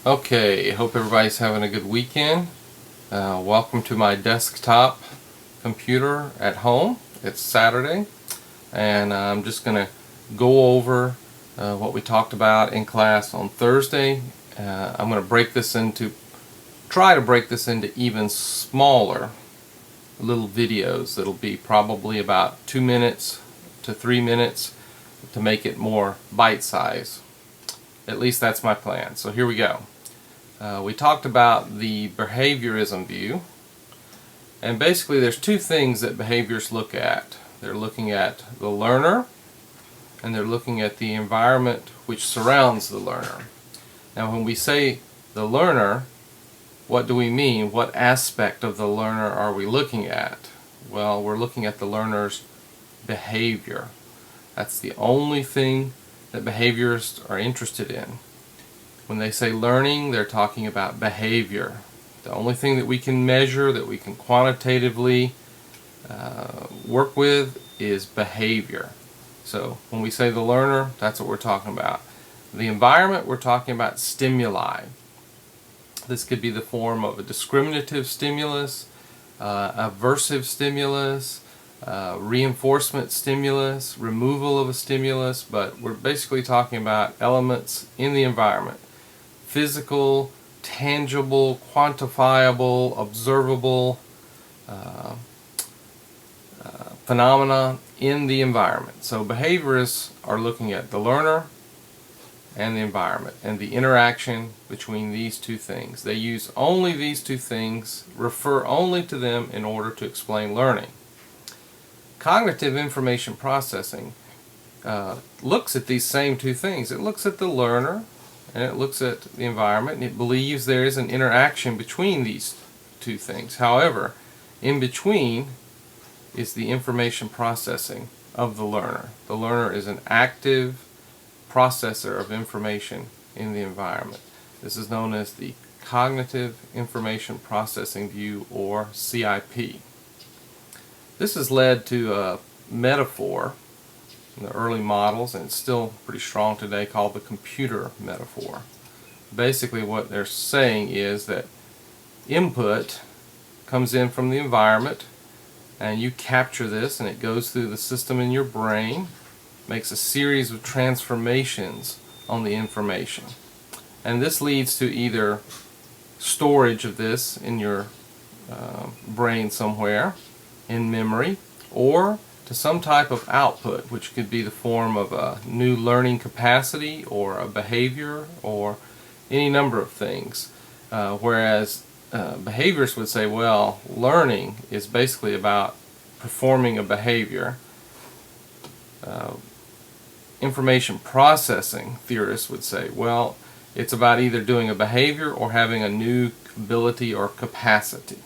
Okay, hope everybody's having a good weekend. Welcome to my desktop computer at home. It's Saturday, and I'm just going to go over what we talked about in class on Thursday. I'm going to try to break this into even smaller little videos that'll be probably about 2 minutes to 3 minutes to make it more bite-sized. At least that's my plan. So here we go. We talked about the behaviorism view, and basically there's two things that behaviors look at. They're looking at the learner, and they're looking at the environment which surrounds the learner. Now when we say the learner, what do we mean? What aspect of the learner are we looking at? Well, we're looking at the learner's behavior. That's the only thing that behaviorists are interested in. When they say learning, they're talking about behavior. The only thing that we can measure, that we can quantitatively work with, is behavior. So when we say the learner, that's what we're talking about. The environment, we're talking about stimuli. This could be the form of a discriminative stimulus, aversive stimulus, reinforcement stimulus, removal of a stimulus, but we're basically talking about elements in the environment. Physical, tangible, quantifiable, observable phenomena in the environment. So behaviorists are looking at the learner and the environment and the interaction between these two things. They use only these two things, refer only to them in order to explain learning. Cognitive information processing looks at these same two things. It looks at the learner and it looks at the environment, and it believes there is an interaction between these two things. However, in between is the information processing of the learner. The learner is an active processor of information in the environment. This is known as the Cognitive Information Processing View, or CIP. This has led to a metaphor in the early models, and it's still pretty strong today, called the computer metaphor. Basically what they're saying is that input comes in from the environment, and you capture this, and it goes through the system in your brain, makes a series of transformations on the information. And this leads to either storage of this in your brain somewhere, in memory, or to some type of output, which could be the form of a new learning capacity or a behavior or any number of things. Whereas behaviorists would say, well, learning is basically about performing a behavior. Information processing theorists would say, well, it's about either doing a behavior or having a new ability or capacity.